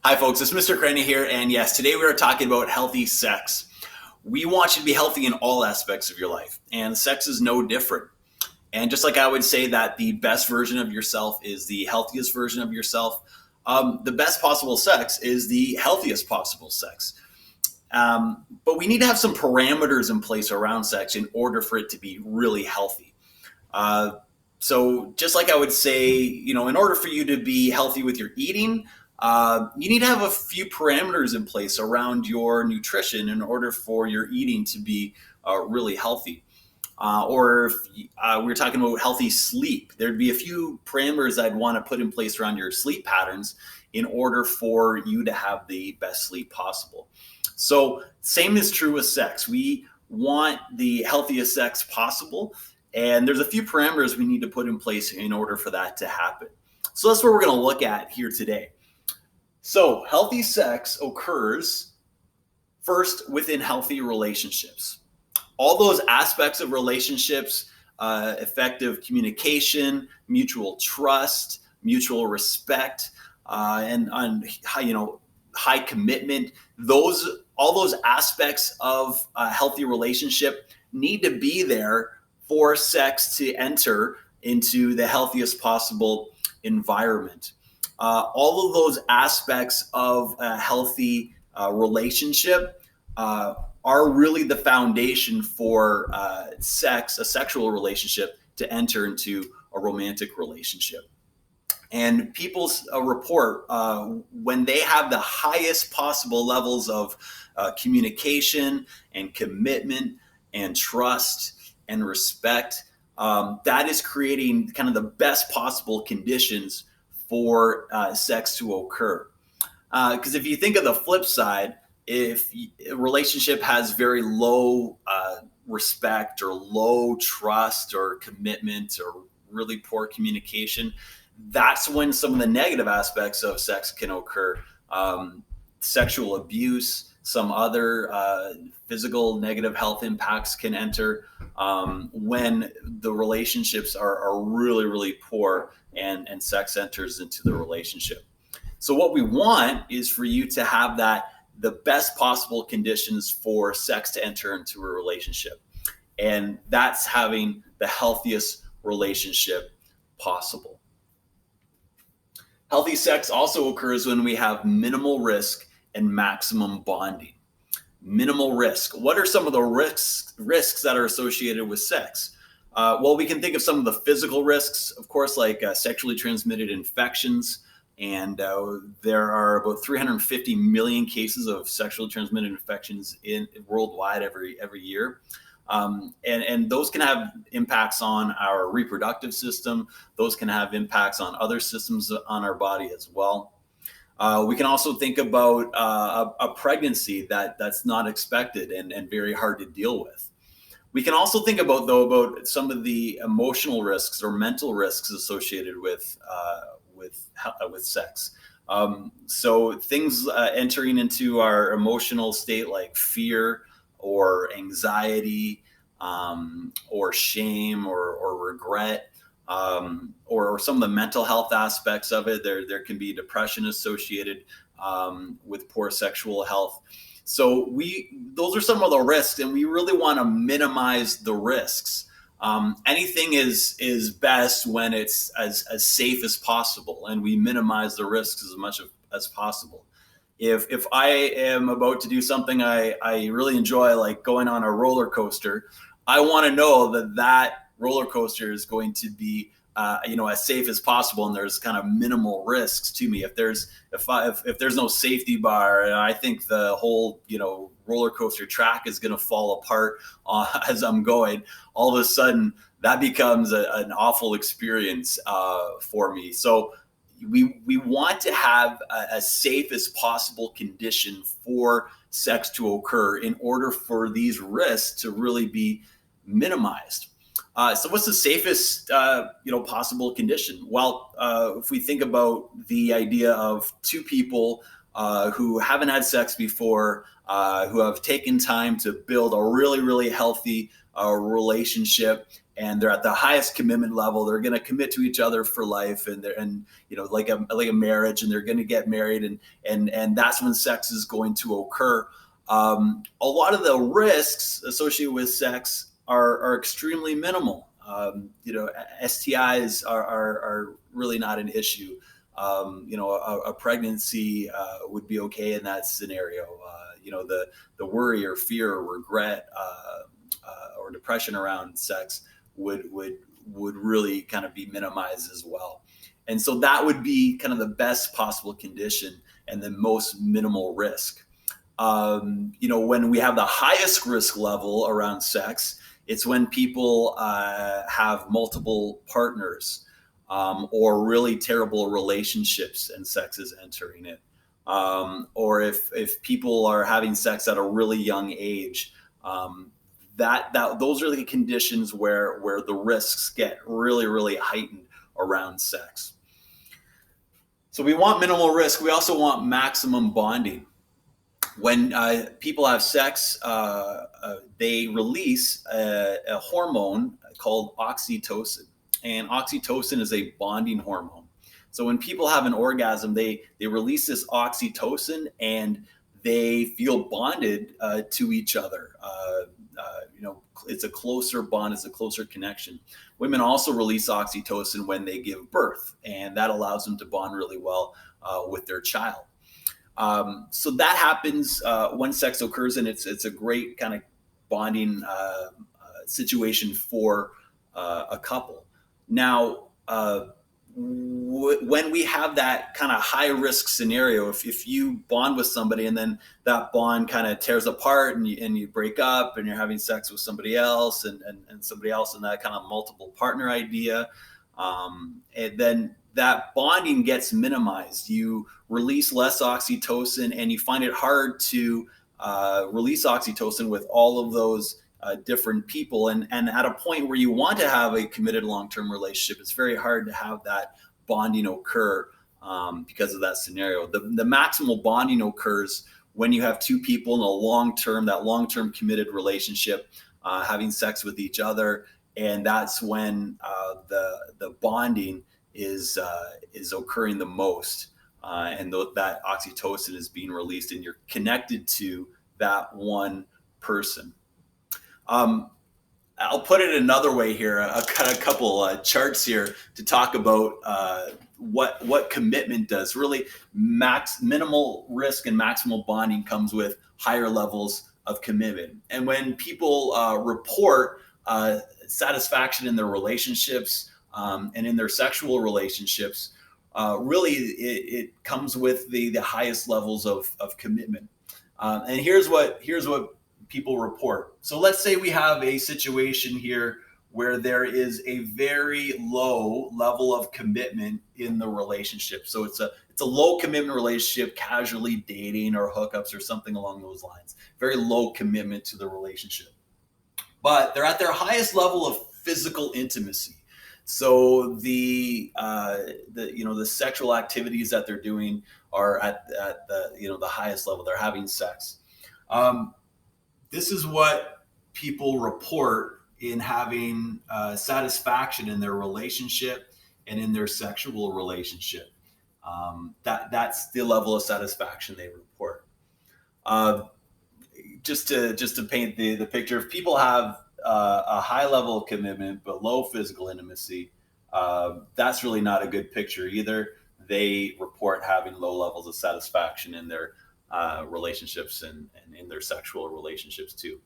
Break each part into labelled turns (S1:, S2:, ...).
S1: Hi, folks. It's Mr. Corrente here. And yes, today we are talking about healthy sex. We want you to be healthy in all aspects of your life, and sex is no different. And just like I would say that the best version of yourself is the healthiest version of yourself, the best possible sex is the healthiest possible sex. But we need to have some parameters in place around sex in order for it to be really healthy. Uh, so just like I would say, in order for you to be healthy with your eating, you need to have a few parameters in place around your nutrition in order for your eating to be really healthy. Or if we were talking about healthy sleep, there'd be a few parameters I'd want to put in place around your sleep patterns in order for you to have the best sleep possible. So same is true with sex. We want the healthiest sex possible. And there's a few parameters we need to put in place in order for that to happen. So that's what we're going to look at here today. So healthy sex occurs first within healthy relationships. All those aspects of relationships, effective communication, mutual trust, mutual respect, and high commitment. All those aspects of a healthy relationship need to be there for sex to enter into the healthiest possible environment. All of those aspects of a healthy relationship are really the foundation for a sexual relationship, to enter into a romantic relationship. And people's report, when they have the highest possible levels of communication and commitment and trust and respect, that is creating kind of the best possible conditions for sex to occur. Because if you think of the flip side, if a relationship has very low respect or low trust or commitment or really poor communication, that's when some of the negative aspects of sex can occur. Sexual abuse, some other physical negative health impacts can enter when the relationships are really, really poor and sex enters into the relationship. So what we want is for you to have the best possible conditions for sex to enter into a relationship. And that's having the healthiest relationship possible. Healthy sex also occurs when we have minimal risk and maximum bonding. Minimal risk. What are some of the risks that are associated with sex? Well, we can think of some of the physical risks, of course, like sexually transmitted infections. And there are about 350 million cases of sexually transmitted infections worldwide every year. And those can have impacts on our reproductive system. Those can have impacts on other systems on our body as well. We can also think about a pregnancy that's not expected and very hard to deal with. We can also think about some of the emotional risks or mental risks associated with sex. So things entering into our emotional state like fear or anxiety, or shame or regret, or some of the mental health aspects of it. There can be depression associated with poor sexual health. So those are some of the risks, and we really want to minimize the risks. Anything is best when it's as safe as possible, and we minimize the risks as much as possible. If I am about to do something I really enjoy, like going on a roller coaster, I want to know that roller coaster is going to be as safe as possible, and there's kind of minimal risks to me. If there's no safety bar, and I think the whole roller coaster track is going to fall apart as I'm going, all of a sudden that becomes an awful experience for me. So we want to have as safe as possible condition for sex to occur in order for these risks to really be minimized. So what's the safest possible condition? Well, if we think about the idea of two people who haven't had sex before, who have taken time to build a really, really healthy relationship, and they're at the highest commitment level. They're going to commit to each other for life, and like a marriage, and they're going to get married, and that's when sex is going to occur. A lot of the risks associated with sex are extremely minimal. STIs are really not an issue. A pregnancy would be okay in that scenario. The worry or fear or regret or depression around sex would really kind of be minimized as well. And so that would be kind of the best possible condition and the most minimal risk. When we have the highest risk level around sex, it's when people have multiple partners, or really terrible relationships and sex is entering it. Or if people are having sex at a really young age, that those are the conditions where the risks get really, really heightened around sex. So we want minimal risk. We also want maximum bonding. When people have sex, they release a hormone called oxytocin. And oxytocin is a bonding hormone. So when people have an orgasm, they release this oxytocin and they feel bonded to each other. It's a closer bond, it's a closer connection. Women also release oxytocin when they give birth, and that allows them to bond really well with their child. So that happens when sex occurs, and it's a great kind of bonding situation for a couple. Now, when we have that kind of high risk scenario, if you bond with somebody and then that bond kind of tears apart and you break up and you're having sex with somebody else and somebody else, and that kind of multiple partner idea, and then that bonding gets minimized. You release less oxytocin, and you find it hard to release oxytocin with all of those different people. And at a point where you want to have a committed long-term relationship, it's very hard to have that bonding occur because of that scenario. The maximal bonding occurs when you have two people in that long-term committed relationship, having sex with each other. And that's when the bonding is occurring the most, and that oxytocin is being released, and you're connected to that one person. I'll put it another way here. I've got a couple charts here to talk about what commitment does. Really, minimal risk and maximal bonding comes with higher levels of commitment. And when people report satisfaction in their relationships and in their sexual relationships, really it comes with the highest levels of commitment. And here's what people report. So let's say we have a situation here where there is a very low level of commitment in the relationship. So it's a low commitment relationship, casually dating or hookups or something along those lines. Very low commitment to the relationship. But they're at their highest level of physical intimacy. So the sexual activities that they're doing are at the highest level. They're having sex. This is what people report in having satisfaction in their relationship and in their sexual relationship. That's the level of satisfaction they report. Just to paint the picture, if people have a high level of commitment but low physical intimacy, that's really not a good picture either. They report having low levels of satisfaction in their relationships and in their sexual relationships too.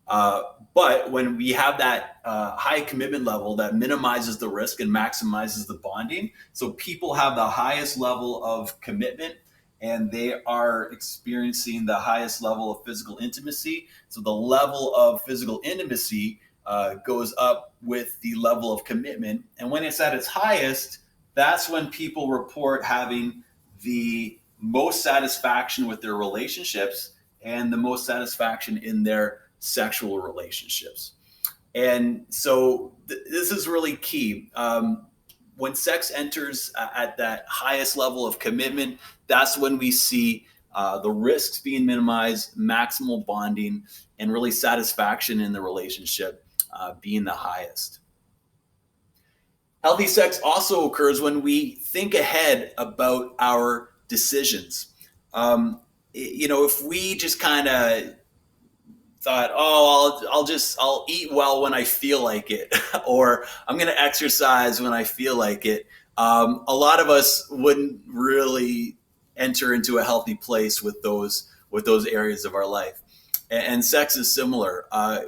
S1: But when we have that high commitment level, that minimizes the risk and maximizes the bonding. So people have the highest level of commitment and they are experiencing the highest level of physical intimacy. So the level of physical intimacy goes up with the level of commitment. And when it's at its highest, that's when people report having the most satisfaction with their relationships and the most satisfaction in their sexual relationships. And so this is really key. When sex enters at that highest level of commitment, that's when we see the risks being minimized, maximal bonding, and really satisfaction in the relationship. being the highest. Healthy sex also occurs when we think ahead about our decisions. If we just kind of thought, oh, I'll eat well when I feel like it, or I'm going to exercise when I feel like it. A lot of us wouldn't really enter into a healthy place with those areas of our life. And sex is similar.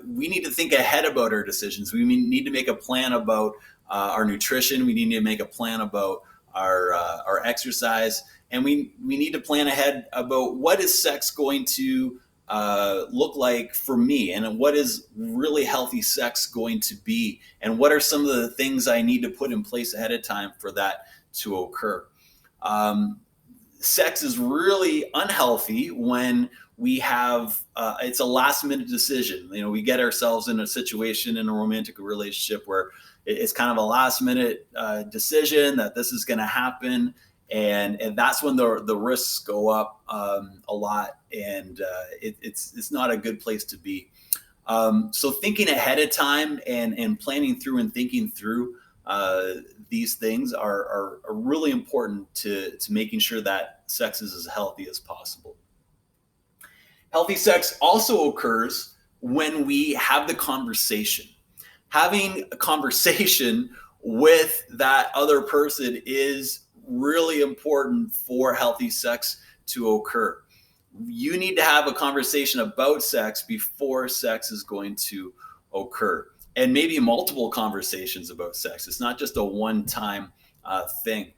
S1: We need to think ahead about our decisions. We need to make a plan about our nutrition. We need to make a plan about our exercise, and we need to plan ahead about what is sex going to look like for me, and what is really healthy sex going to be, and what are some of the things I need to put in place ahead of time for that to occur. Sex is really unhealthy when we have it's a last minute decision. We get ourselves in a situation in a romantic relationship where it's kind of a last minute decision that this is going to happen, and that's when the risks go up a lot, and it's not a good place to be. So thinking ahead of time and planning through and thinking through these things are really important to making sure that sex is as healthy as possible. Healthy sex also occurs when we have the conversation. Having a conversation with that other person is really important for healthy sex to occur. You need to have a conversation about sex before sex is going to occur, and maybe multiple conversations about sex. It's not just a one-time thing.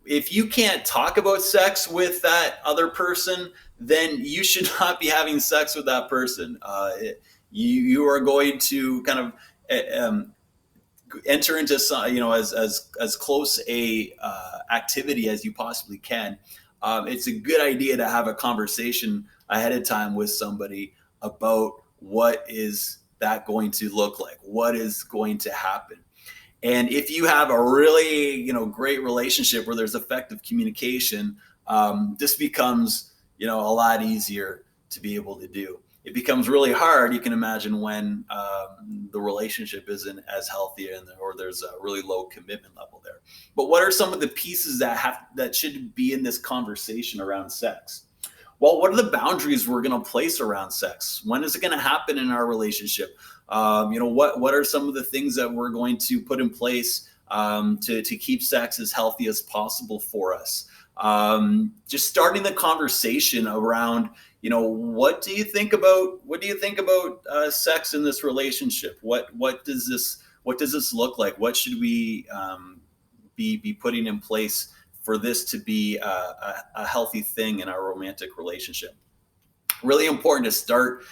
S1: If you can't talk about sex with that other person, then you should not be having sex with that person. You are going to kind of enter into some, as close a activity as you possibly can. It's a good idea to have a conversation ahead of time with somebody about what is that going to look like, what is going to happen. And if you have a really, great relationship where there's effective communication, this becomes, a lot easier to be able to do. It becomes really hard, you can imagine, when the relationship isn't as healthy or there's a really low commitment level there. But what are some of the pieces that should be in this conversation around sex? Well, what are the boundaries we're going to place around sex? When is it going to happen in our relationship? What are some of the things that we're going to put in place to keep sex as healthy as possible for us? Just starting the conversation around, what do you think about sex in this relationship? What does this look like? What should we be putting in place for this to be a healthy thing in our romantic relationship? Really important to start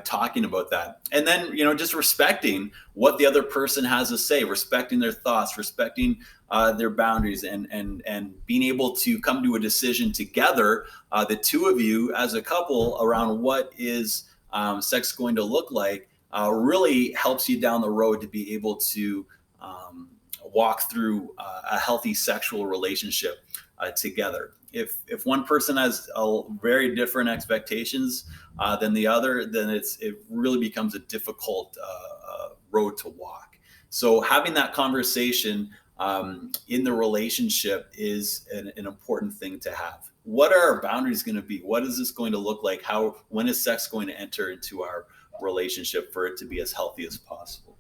S1: talking about that. And then, just respecting what the other person has to say, respecting their thoughts, respecting their boundaries, and being able to come to a decision together, the two of you as a couple, around what is sex going to look like, really helps you down the road to be able to walk through a healthy sexual relationship together. If one person has very different expectations than the other, then it really becomes a difficult road to walk. So having that conversation in the relationship is an important thing to have. What are our boundaries going to be? What is this going to look like? When is sex going to enter into our relationship for it to be as healthy as possible?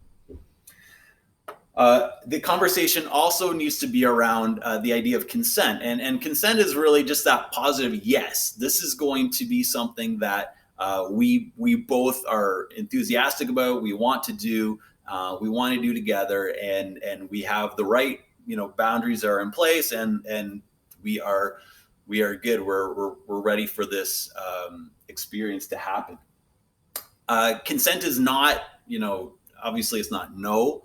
S1: The conversation also needs to be around the idea of consent. And consent is really just that positive yes. This is going to be something that we both are enthusiastic about, we want to do, together, and we have the right, boundaries are in place, and we are good. We're ready for this experience to happen. Consent is not, obviously it's not no.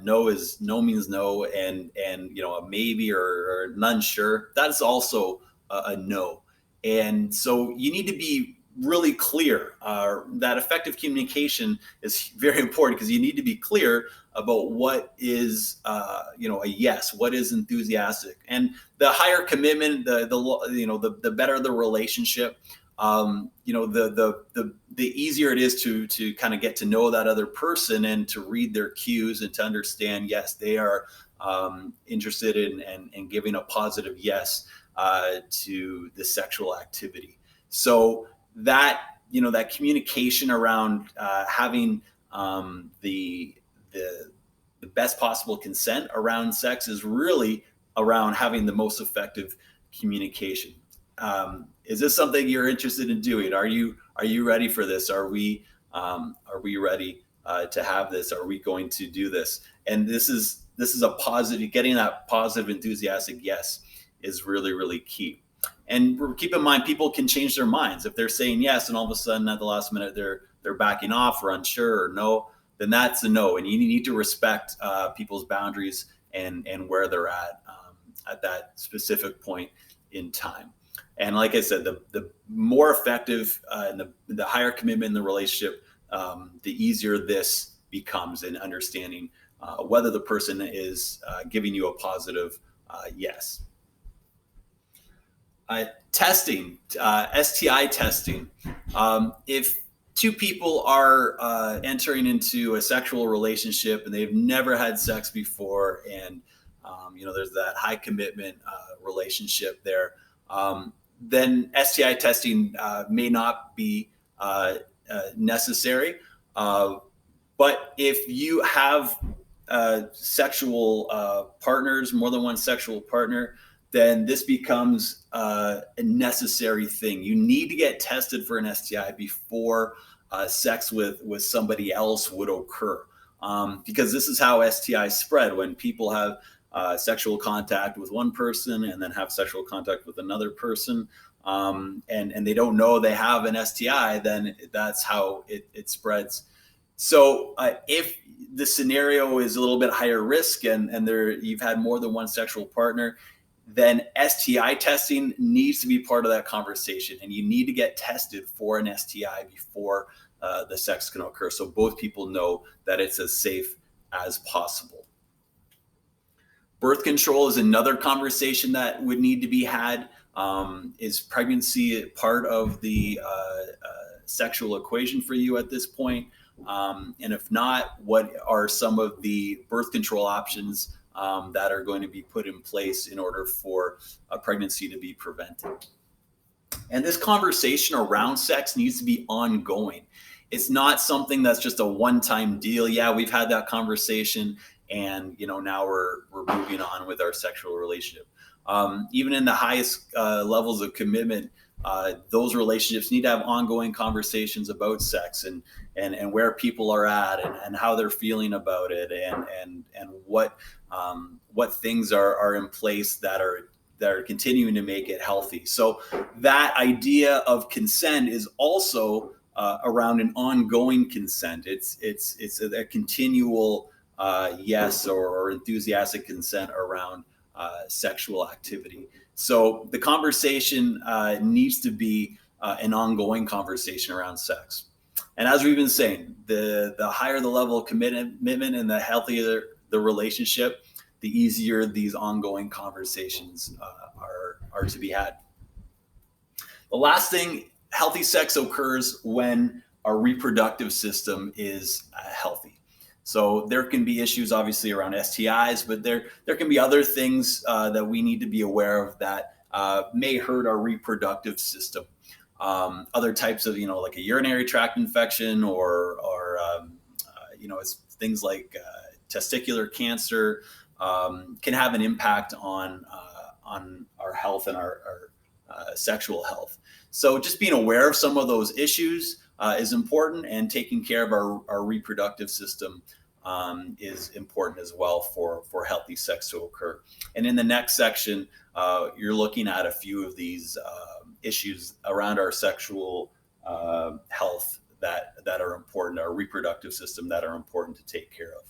S1: No means no, and a maybe or none sure, that's also a no. And so you need to be really clear. That effective communication is very important, because you need to be clear about what is a yes, what is enthusiastic. And the higher commitment, the better the relationship. the easier it is to kind of get to know that other person and to read their cues and to understand, yes, they are interested in and giving a positive yes to the sexual activity. So that that communication around having the the best possible consent around sex is really around having the most effective communication. Is this something you're interested in doing? Are you ready for this? Are we ready to have this? Are we going to do this? And this is a positive. Getting that positive, enthusiastic yes is really really key. And keep in mind, people can change their minds if they're saying yes, and all of a sudden at the last minute they're backing off or unsure or no. Then that's a no, and you need to respect people's boundaries and where they're at that specific point in time. And like I said, the more effective and the higher commitment in the relationship, the easier this becomes in understanding whether the person is giving you a positive yes. Testing, STI testing. If two people are entering into a sexual relationship and they've never had sex before, and there's that high commitment relationship there, then STI testing may not be necessary. But if you have sexual partners, more than one sexual partner, then this becomes a necessary thing. You need to get tested for an STI before sex with somebody else would occur, because this is how STIs spread. When people have sexual contact with one person and then have sexual contact with another person, and they don't know they have an STI, then that's how it spreads. So if the scenario is a little bit higher risk and you've had more than one sexual partner, then STI testing needs to be part of that conversation, and you need to get tested for an STI before the sex can occur, so both people know that it's as safe as possible. Birth control is another conversation that would need to be had. Is pregnancy part of the sexual equation for you at this point? And if not, what are some of the birth control options that are going to be put in place in order for a pregnancy to be prevented? And this conversation around sex needs to be ongoing. It's not something that's just a one-time deal. Yeah, we've had that conversation, and now we're moving on with our sexual relationship. Even in the highest levels of commitment, those relationships need to have ongoing conversations about sex and where people are at and how they're feeling about it, and what things are in place that are continuing to make it healthy. So that idea of consent is also around an ongoing consent. It's a continual yes or enthusiastic consent around sexual activity. So the conversation needs to be an ongoing conversation around sex. And as we've been saying, the higher the level of commitment and the healthier the relationship, the easier these ongoing conversations are to be had. The last thing, healthy sex occurs when our reproductive system is healthy. So there can be issues obviously around STIs, but there can be other things that we need to be aware of that may hurt our reproductive system. Other types of, like a urinary tract infection or it's things like testicular cancer can have an impact on our health and our sexual health. So just being aware of some of those issues is important, and taking care of our reproductive system is important as well for healthy sex to occur. And in the next section, you're looking at a few of these issues around our sexual health that are important, our reproductive system, that are important to take care of.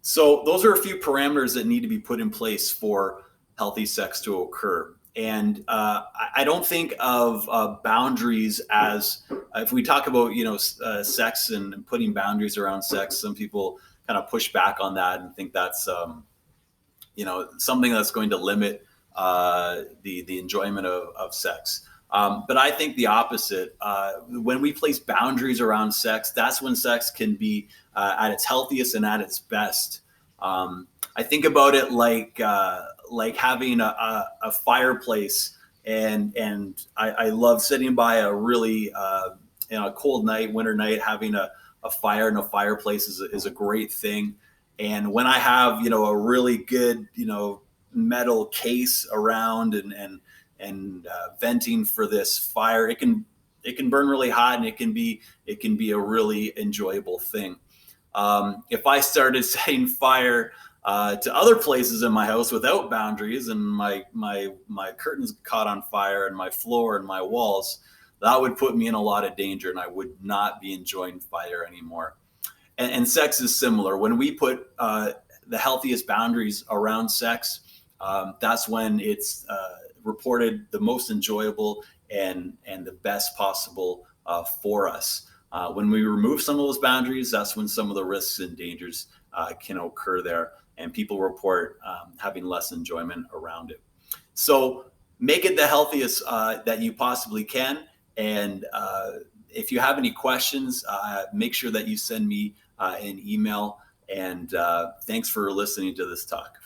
S1: So those are a few parameters that need to be put in place for healthy sex to occur. And I don't think of boundaries as, if we talk about sex and putting boundaries around sex, some people kind of push back on that and think that's something that's going to limit the enjoyment of sex. But I think the opposite. When we place boundaries around sex, that's when sex can be at its healthiest and at its best. I think about it like having a fireplace, and I love sitting by a really cold night, winter night, having a fire and a fireplace is a great thing. And when I have a really good metal case around and venting for this fire, it can burn really hot, and it can be a really enjoyable thing. If I started setting fire to other places in my house without boundaries, and my curtains caught on fire, and my floor and my walls, that would put me in a lot of danger, and I would not be enjoying fire anymore. And sex is similar. When we put the healthiest boundaries around sex, that's when it's reported the most enjoyable and the best possible for us. When we remove some of those boundaries, that's when some of the risks and dangers can occur there, and people report having less enjoyment around it. So make it the healthiest that you possibly can. And if you have any questions, make sure that you send me an email. And thanks for listening to this talk.